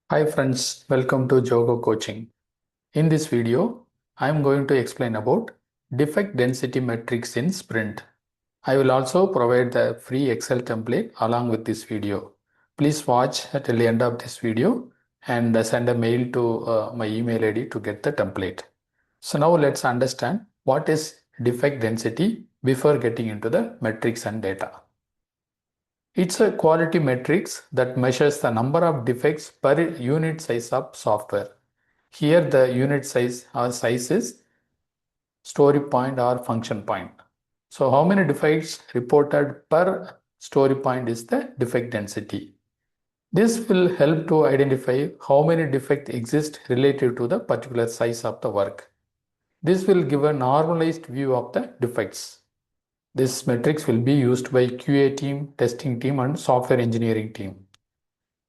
Hi friends, welcome to Jogo Coaching. In this video, I am going to explain about defect density metrics in Sprint. I will also provide the free Excel template along with this video. Please watch till the end of this video and send a mail to my email ID to get the template. So now let's understand what is defect density before getting into the metrics and data. It's a quality matrix that measures the number of defects per unit size of software. Here the unit size or size is story point or function point. So how many defects reported per story point is the defect density. This will help to identify how many defects exist relative to the particular size of the work. This will give a normalized view of the defects. This matrix will be used by QA team, testing team and software engineering team.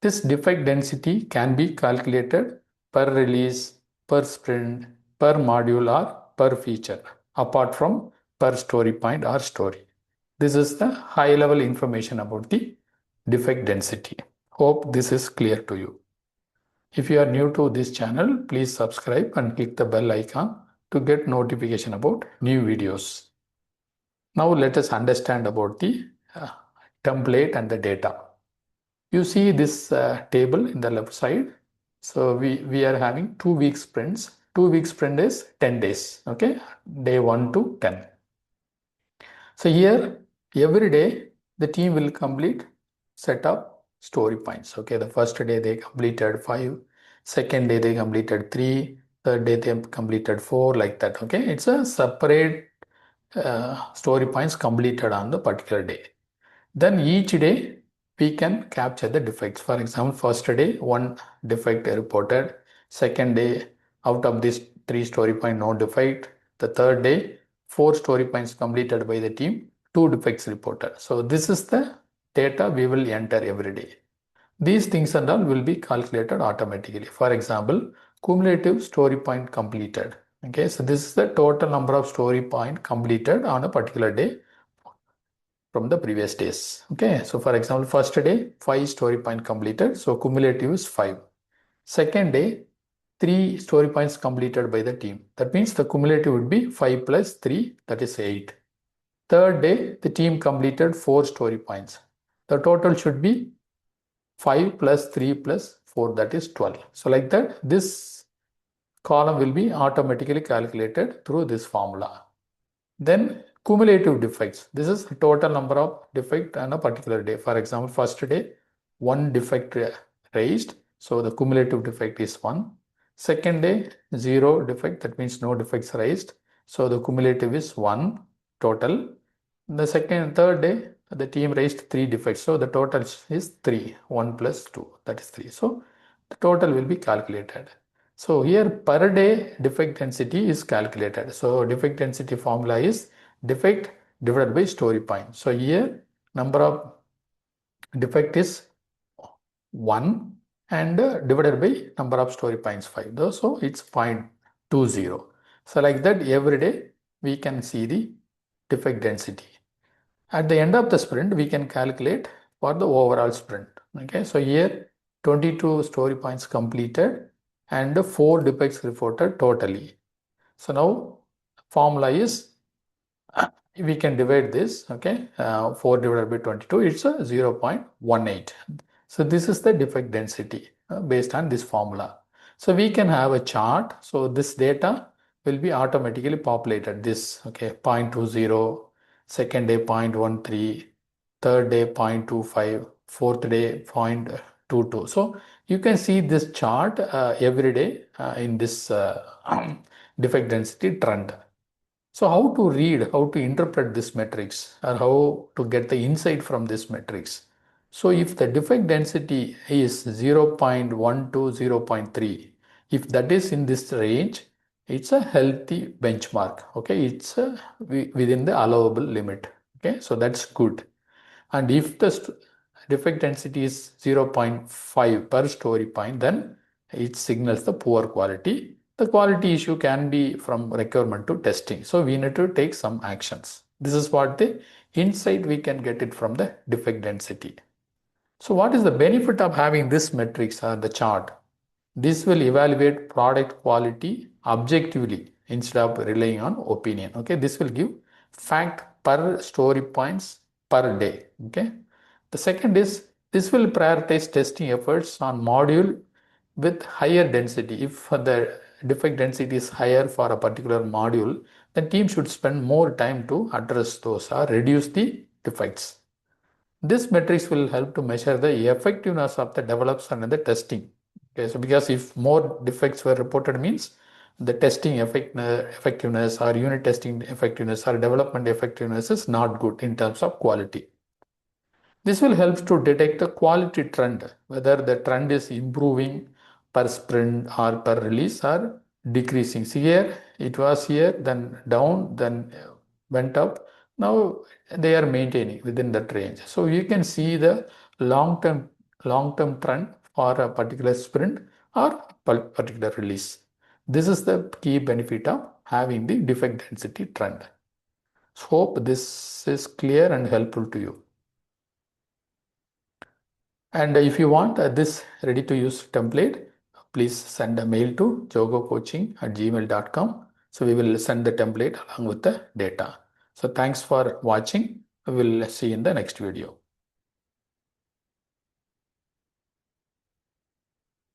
This defect density can be calculated per release, per sprint, per module or per feature, apart from per story point or story. This is the high level information about the defect density. Hope this is clear to you. If you are new to this channel, please subscribe and click the bell icon to get notification about new videos. Now let us understand about the template and the data. You see this table in the left side. So we are having 2 week sprints. 2 week sprint is 10 days. Okay, day 1 to 10. So here every day the team will complete set up story points. Okay, the first day they completed 5, second day they completed 3, third day they completed 4, like that. Okay, it's a separate story points completed on the particular day. Then each day we can capture the defects. For example, first day one defect reported, second day out of this 3 story point no defect, the third day 4 story points completed by the team, 2 defects reported. So this is the data we will enter every day. These things and all will be calculated automatically. For example, cumulative story point completed. Okay, so this is the total number of story point completed on a particular day from the previous days. Okay, so for example, first day 5 story point completed, so cumulative is 5. Second day 3 story points completed by the team. That means the cumulative would be 5 plus 3, that is 8. Third day the team completed 4 story points. The total should be 5 plus 3 plus 4, that is 12. So like that, this column will be automatically calculated through this formula. Then cumulative defects. This is the total number of defects on a particular day. For example, first day, 1 defect raised. So the cumulative defect is 1. Second day, 0 defect. That means no defects raised. So the cumulative is 1 total. The third day, the team raised 3 defects. So the total is 3. 1 plus 2. That is 3. So the total will be calculated. So here per day defect density is calculated. So defect density formula is defect divided by story point. So here number of defect is 1 and divided by number of story points 5. So it's 0.20. So like that every day we can see the defect density. At the end of the sprint we can calculate for the overall sprint. Okay, so here 22 story points completed and 4 defects reported totally. So now formula is we can divide this. Okay, 4 divided by 22, it's a 0.18. So this is the defect density based on this formula. So we can have a chart. So this data will be automatically populated. This, okay, 0.20, second day 0.13, third day 0.25, fourth day 0.22. So you can see this chart every day in this defect density trend. So how to read, how to interpret this matrix, or how to get the insight from this matrix? So if the defect density is 0.1 to 0.3, if that is in this range, it's a healthy benchmark. Okay, it's within the allowable limit. Okay, so that's good. And if the defect density is 0.5 per story point, then it signals the poor quality. The quality issue can be from requirement to testing. So we need to take some actions. This is what the insight we can get it from the defect density. So what is the benefit of having this matrix or the chart? This will evaluate product quality objectively instead of relying on opinion. Okay, this will give fact per story points per day. Okay, the second is this will prioritize testing efforts on module with higher density. If the defect density is higher for a particular module, the team should spend more time to address those or reduce the defects. This metrics will help to measure the effectiveness of the development and the testing. Okay, so because if more defects were reported means the testing effectiveness or unit testing effectiveness or development effectiveness is not good in terms of quality. This will help to detect the quality trend, whether the trend is improving per sprint or per release or decreasing. See here, it was here, then down, then went up. Now they are maintaining within that range. So you can see the long-term trend for a particular sprint or particular release. This is the key benefit of having the defect density trend. Hope this is clear and helpful to you. And if you want this ready to use template, please send a mail to jogocoaching@gmail.com. So we will send the template along with the data. So thanks for watching. We will see you in the next video.